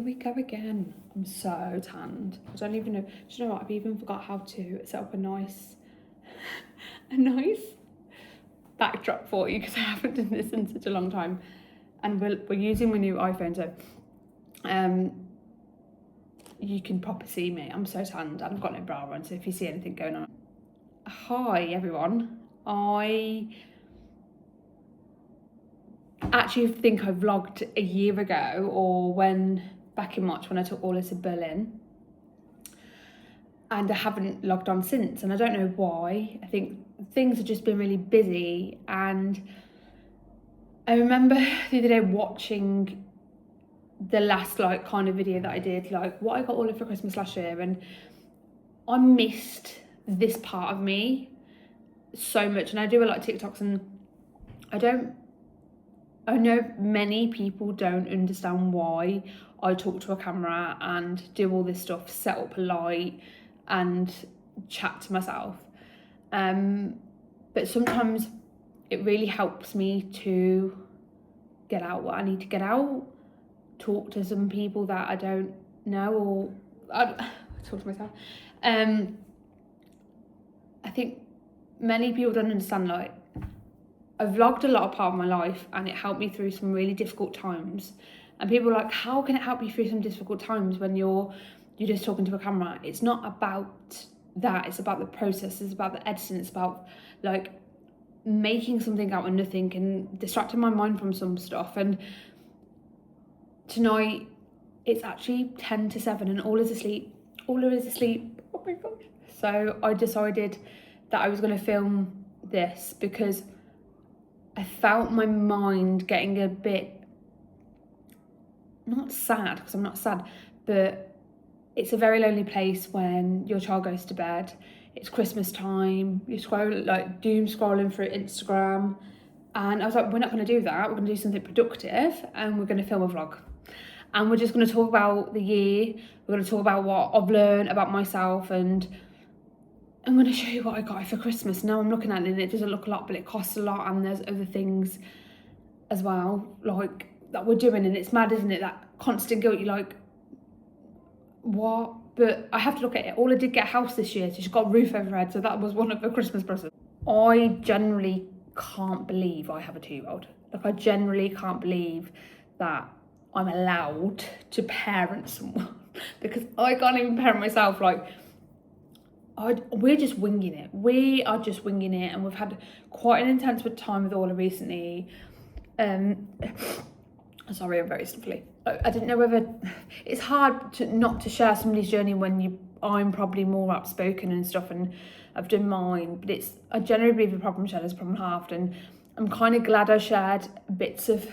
Here we go again. I'm so tanned. I don't even know. Do you know what? I've even forgot how to set up a nice backdrop for you because I haven't done this in such a long time. And we're using my new iPhone, so you can proper see me. I'm so tanned and I've got no bra on, so if you see anything going on. Hi everyone. I actually think I vlogged a year ago, or back in March when I took Orla to Berlin, and I haven't logged on since, and I don't know why. I think things have just been really busy, and I remember the other day watching the last kind of video that I did, like what I got Orla for Christmas last year, and I missed this part of me so much. And I do a lot of TikToks, and I know many people don't understand why I talk to a camera and do all this stuff, set up a light and chat to myself. But sometimes it really helps me to get out what I need to get out, talk to some people that I don't know, or talk to myself. I think many people don't understand, I've vlogged a lot of part of my life and it helped me through some really difficult times. And people are like, how can it help you through some difficult times when you're just talking to a camera? It's not about that. It's about the process. It's about the editing. It's about making something out of nothing and distracting my mind from some stuff. And tonight it's actually 10 to 7 and Orla is asleep. Oh my gosh. So I decided that I was going to film this because I felt my mind getting a bit, not sad, because I'm not sad, but it's a very lonely place when your child goes to bed. It's Christmas time, you're doom scrolling through Instagram, and I was like, we're not going to do that, we're going to do something productive, and we're going to film a vlog. And we're just going to talk about the year, we're going to talk about what I've learned about myself, and I'm going to show you what I got for Christmas. Now I'm looking at it and it doesn't look a lot, but it costs a lot, and there's other things as well, that we're doing, and it's mad, isn't it? That constant guilt, you're like, what? But I have to look at it. Orla did get a house this year, so she got a roof over her head, so that was one of her Christmas presents. I generally can't believe I have a 2-year-old. I generally can't believe that I'm allowed to parent someone because I can't even parent myself. We're just winging it. We are just winging it, and we've had quite an intense time with Orla recently. Sorry, I'm very sniffly. I didn't know whether it's hard not to share somebody's journey when I'm probably more outspoken and stuff, and I've done mine. But I generally believe a problem shared is a problem halved, and I'm kind of glad I shared bits of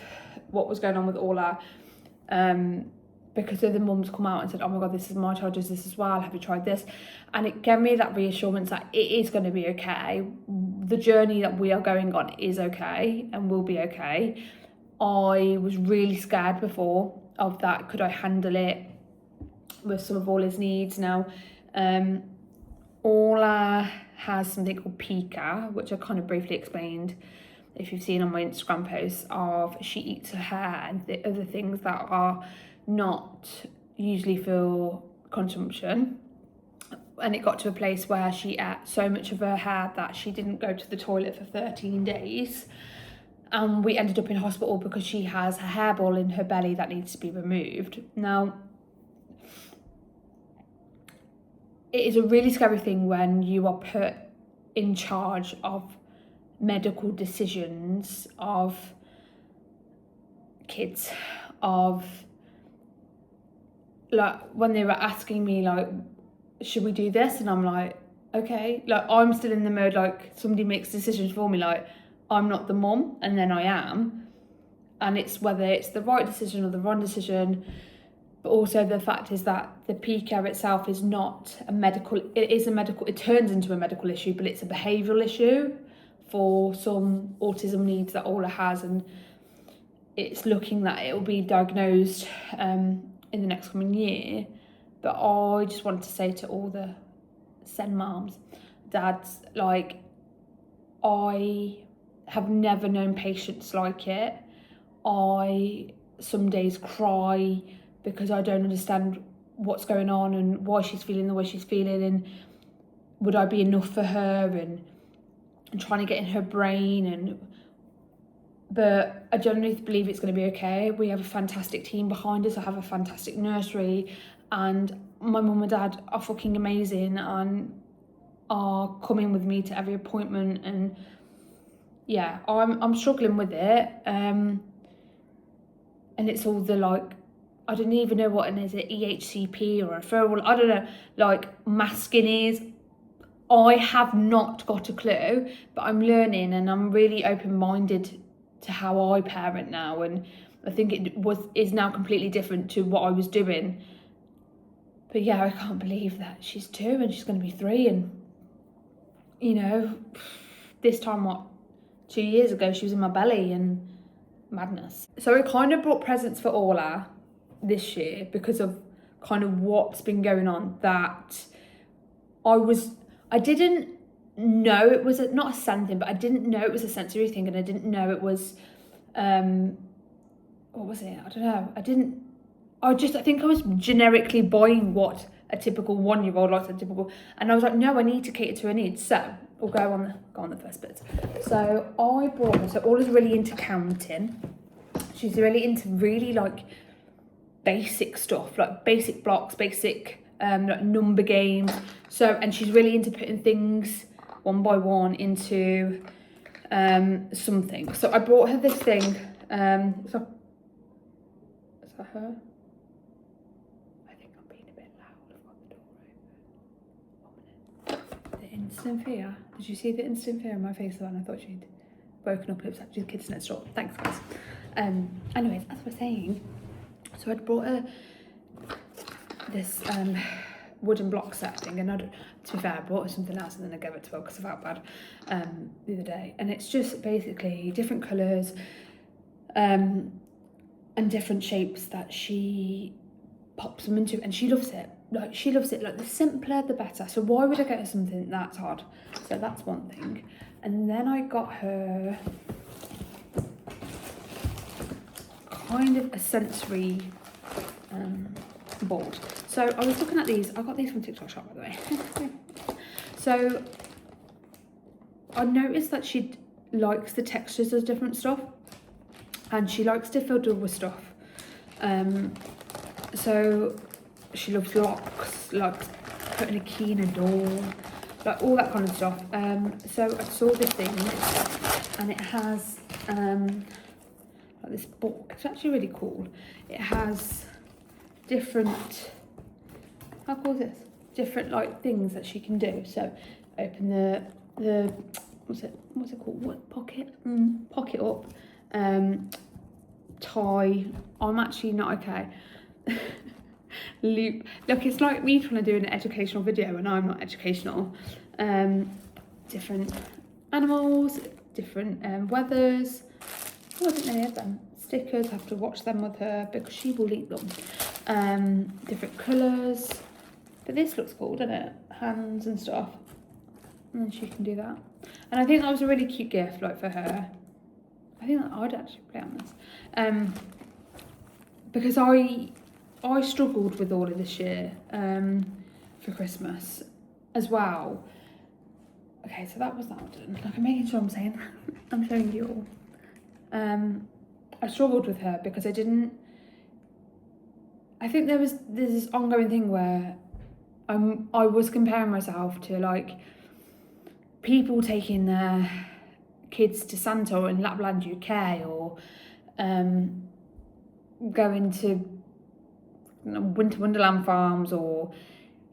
what was going on with Orla. Because other mums come out and said, oh my God, this is my child, does this as well, have you tried this? And it gave me that reassurance that it is going to be okay. The journey that we are going on is okay and will be okay. I was really scared before of that. Could I handle it with some of Orla's needs? Now, Orla has something called pica, which I kind of briefly explained if you've seen on my Instagram posts, of she eats her hair and the other things that are not usually for consumption. And it got to a place where she ate so much of her hair that she didn't go to the toilet for 13 days. And we ended up in hospital because she has a hairball in her belly that needs to be removed. Now, it is a really scary thing when you are put in charge of medical decisions of kids, when they were asking me should we do this, and I'm like, okay, I'm still in the mode somebody makes decisions for me, I'm not the mum, and then I am, and it's whether it's the right decision or the wrong decision. But also the fact is that the pica itself is not it turns into a medical issue, but it's a behavioural issue for some autism needs that Orla has, and it's looking that it will be diagnosed in the next coming year. But I just wanted to say to all the Sen moms, dads, I have never known patience like it. I some days cry because I don't understand what's going on and why she's feeling the way she's feeling, and would I be enough for her, and trying to get in her brain. But I generally believe it's going to be okay. We have a fantastic team behind us. I have a fantastic nursery, and my mum and dad are fucking amazing and are coming with me to every appointment. And yeah, I'm struggling with it. And it's all the like, I don't even know what it is, an EHCP or a referral, I don't know, like masking is. I have not got a clue, but I'm learning, and I'm really open-minded to how I parent now, and I think is now completely different to what I was doing. But yeah, I can't believe that she's 2 and she's going to be 3, and you know, this time 2 years ago she was in my belly, and madness. So I kind of brought presents for Orla this year because of kind of what's been going on, that I didn't know it was not a something, but I didn't know it was a sensory thing, and I didn't know it was, what was it? I don't know. I think I was generically buying what a typical 1-year-old likes, and I was like, no, I need to cater to her needs. So we'll go on the first bit. So I brought her, so Orla's really into counting. She's really into like basic stuff, like basic blocks, basic like number games. So, and she's really into putting things one by one into something. So I brought her this thing. Is that her? I think I'm being a bit loud. I've got the door open. The instant fear. Did you see the instant fear on my face then? I thought she'd woken up. It was actually the kids next door. Thanks, guys. Anyways, as I was saying, so I'd brought her this wooden block set thing, and to be fair, I brought her something else and then I gave it to her because I felt bad the other day. And it's just basically different colours and different shapes that she pops them into, and she loves it. Like, she loves it. Like, the simpler the better. So why would I get her something that's hard? So that's one thing. And then I got her kind of a sensory board. So I was looking at these. I got these from TikTok Shop, by the way. So I noticed that she likes the textures of different stuff, and she likes to fiddle with stuff. So she loves locks, like putting a key in a door, like all that kind of stuff. So I saw this thing, and it has like this book. It's actually really cool. It has different, how cool is this? Different like things that she can do. So open the what's it called? What, pocket? Pocket up. Tie. I'm actually not okay. Loop. Look, it's like me trying to do an educational video and I'm not educational. Different animals, different weathers. Oh, I didn't know any of them. Stickers, I have to watch them with her because she will eat them. Different colours. But this looks cool, doesn't it? Hands and stuff. And then she can do that. And I think that was a really cute gift, like, for her. I think that I'd actually play on this. Because I struggled with all of this year for Christmas as well. Okay, so that was that one. Like, I'm making sure I'm saying that. I'm showing you all. I struggled with her because I think there's this ongoing thing where I was comparing myself to, like, people taking their kids to Santa in Lapland, UK, or going to Winter Wonderland farms, or,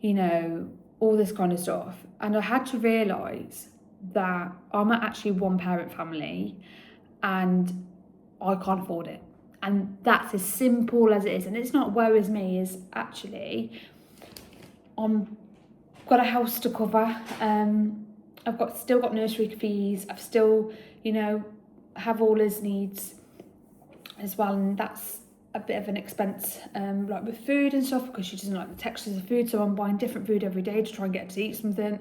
you know, all this kind of stuff. And I had to realise that I'm actually one parent family and I can't afford it. And that's as simple as it is. And it's not woe is me, is actually I've got a house to cover. I've still got nursery fees. I've still, you know, have all his needs as well, and that's a bit of an expense, like with food and stuff, because she doesn't like the textures of food. So I'm buying different food every day to try and get her to eat something.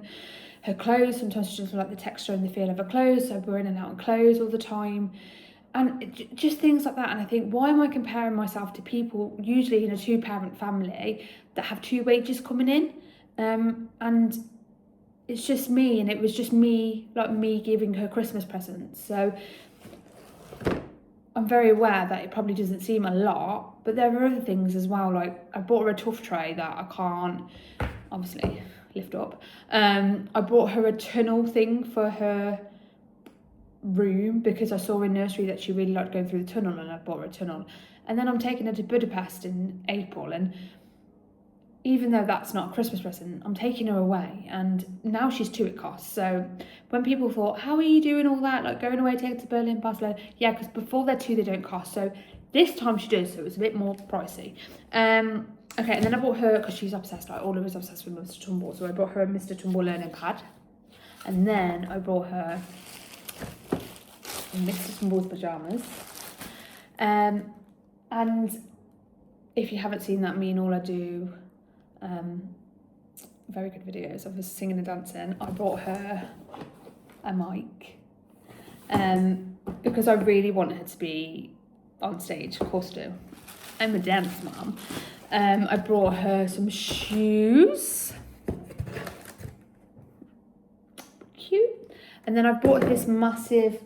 Her clothes, sometimes she doesn't like the texture and the feel of her clothes, so we're in and out of clothes all the time. And just things like that. And I think, why am I comparing myself to people usually in a 2-parent family that have 2 wages coming in? And it's just me, and it was just me, like me giving her Christmas presents. So I'm very aware that it probably doesn't seem a lot, but there are other things as well. Like, I bought her a tough tray that I can't obviously lift up. I bought her a tunnel thing for her room because I saw in nursery that she really liked going through the tunnel, and I bought her a tunnel. And then I'm taking her to Budapest in April, and even though that's not a Christmas present, I'm taking her away, and now she's 2 at cost. So when people thought, how are you doing all that, like going away, taking to Berlin, Barcelona? Yeah, because before they're 2, they don't cost. So this time she does, so it's a bit more pricey. Okay, and then I bought her, because she's obsessed, like all of us obsessed with Mr. Tumble, so I bought her a Mr. Tumble learning pad. And then I bought her Mr. Tumble's pyjamas. And if you haven't seen that, me and Ola do very good videos of us singing and dancing. I bought her a mic because I really want her to be on stage. Of course I do. I'm a dance mom. I brought her some shoes. Cute. And then I bought this massive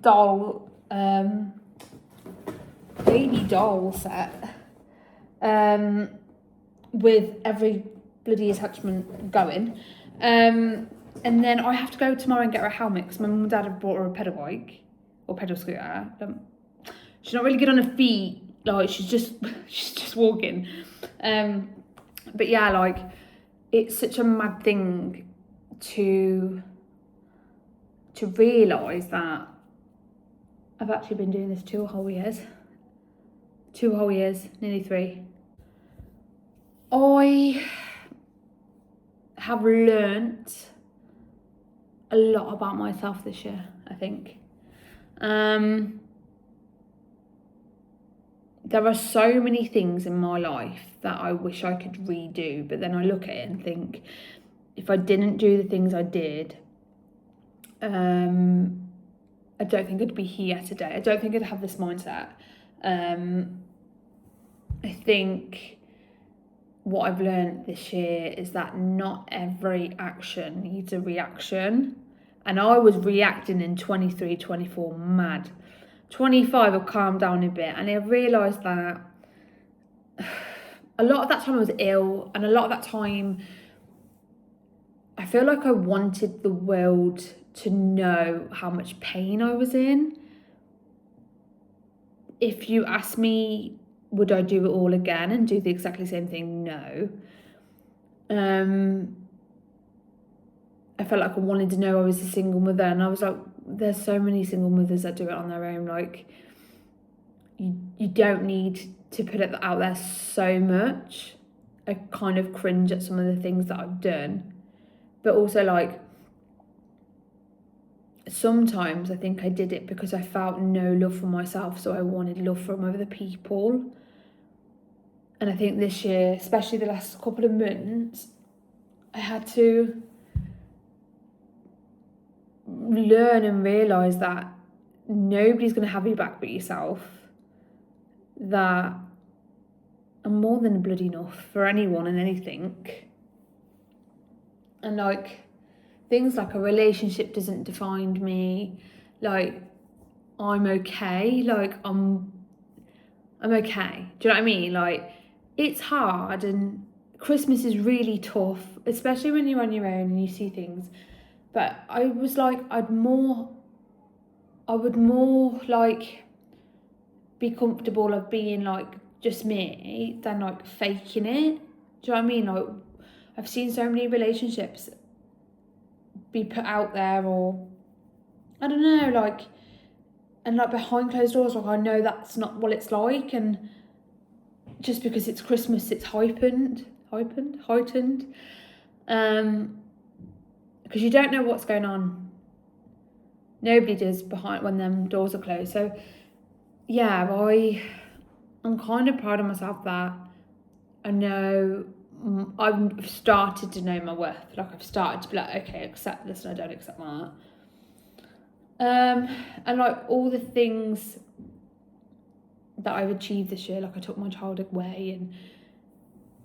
doll, baby doll set with every bloody attachment going. And then I have to go tomorrow and get her a helmet because my mum and dad have bought her a pedal bike or pedal scooter. She's not really good on her feet, like she's just walking. But yeah, like it's such a mad thing to realise that I've actually been doing this 2 whole years. 2 whole years, nearly 3. I have learnt a lot about myself this year, I think. There are so many things in my life that I wish I could redo, but then I look at it and think, if I didn't do the things I did, I don't think I'd be here today. I don't think I'd have this mindset. I think what I've learned this year is that not every action needs a reaction. And I was reacting in 23, 24, mad. 25, I've calmed down a bit, and I realised that a lot of that time I was ill, and a lot of that time I feel like I wanted the world to know how much pain I was in. If you ask me, would I do it all again and do the exactly same thing? No. I felt like I wanted to know I was a single mother, and I was like, there's so many single mothers that do it on their own. Like, you don't need to put it out there so much. I kind of cringe at some of the things that I've done, but also like sometimes I think I did it because I felt no love for myself, so I wanted love from other people. And I think this year, especially the last couple of months, I had to learn and realise that nobody's going to have you back but yourself. That I'm more than bloody enough for anyone and anything. And like things like a relationship doesn't define me. Like I'm okay. Like I'm okay. Do you know what I mean? Like it's hard, and Christmas is really tough, especially when you're on your own and you see things. But I was like, I would more like be comfortable of being like just me than like faking it. Do you know what I mean? Like I've seen so many relationships be put out there, or I don't know, like, and like behind closed doors, like I know that's not what it's like, and just because it's Christmas, it's heightened. Because you don't know what's going on. Nobody does behind when them doors are closed. So yeah, I'm kind of proud of myself that I know I've started to know my worth. Like I've started to be like, okay, accept this and I don't accept that. And like all the things that I've achieved this year, like I took my child away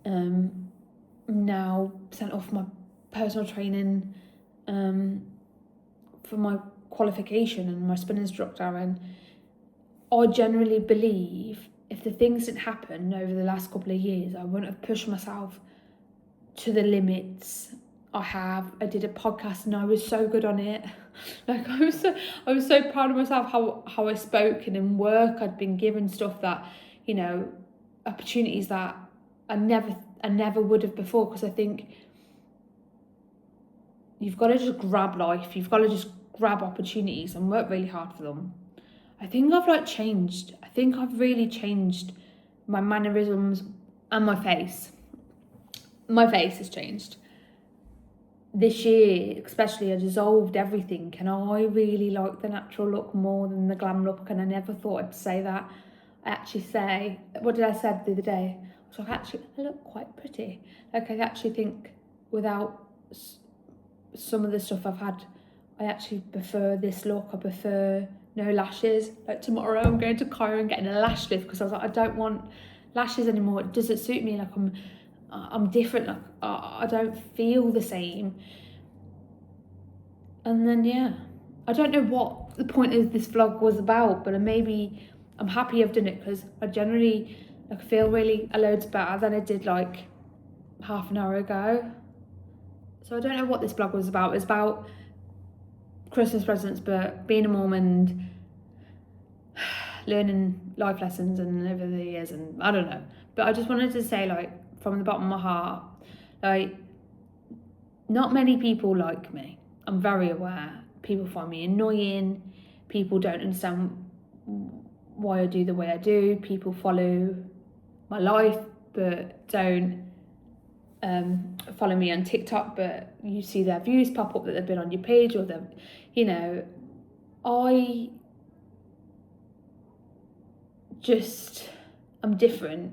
and now sent off my personal training for my qualification and my spin instructor, and I generally believe if the things didn't happen over the last couple of years, I wouldn't have pushed myself to the limits I have. I did a podcast and I was so good on it. Like I was so proud of myself how I spoke, and in work I'd been given stuff that, you know, opportunities that I never would have before, because I think you've got to just grab life, you've got to just grab opportunities and work really hard for them. I think I've changed. I think I've really changed my mannerisms and my face. My face has changed. This year, especially, I dissolved everything, and I really like the natural look more than the glam look, and I never thought I'd say that. I actually say, what did I say the other day? I was like, actually, I look quite pretty. Like, I actually think without some of the stuff I've had, I actually prefer this look. I prefer no lashes. Like tomorrow I'm going to Cairo and getting a lash lift, because I was like, I don't want lashes anymore. It doesn't suit me. Like I'm different. Like I don't feel the same. And then yeah, I don't know what the point of this vlog was about, but maybe I'm happy I've done it, because I generally feel really loads better than I did like half an hour ago. So I don't know what this vlog was about. It was about Christmas presents, but being a mom and learning life lessons and over the years, and I don't know. But I just wanted to say, like, from the bottom of my heart, like, not many people like me. I'm very aware. People find me annoying. People don't understand why I do the way I do. People follow my life but don't follow me on TikTok, but you see their views pop up that they've been on your page, or they've, you know, I'm different,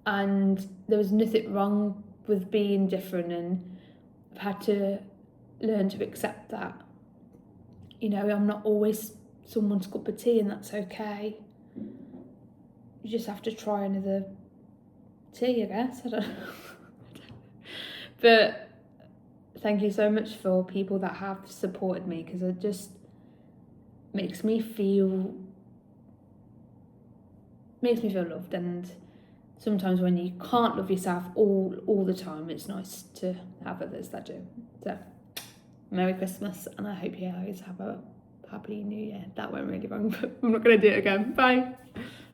and there was nothing wrong with being different, and I've had to learn to accept that. You know, I'm not always someone's cup of tea, and that's okay. You just have to try another tea, I guess. I don't know. But thank you so much for people that have supported me, because it just makes me feel loved. And sometimes when you can't love yourself all the time, it's nice to have others that do. So Merry Christmas, and I hope you guys have a happy New Year. That went really wrong, but I'm not going to do it again. Bye.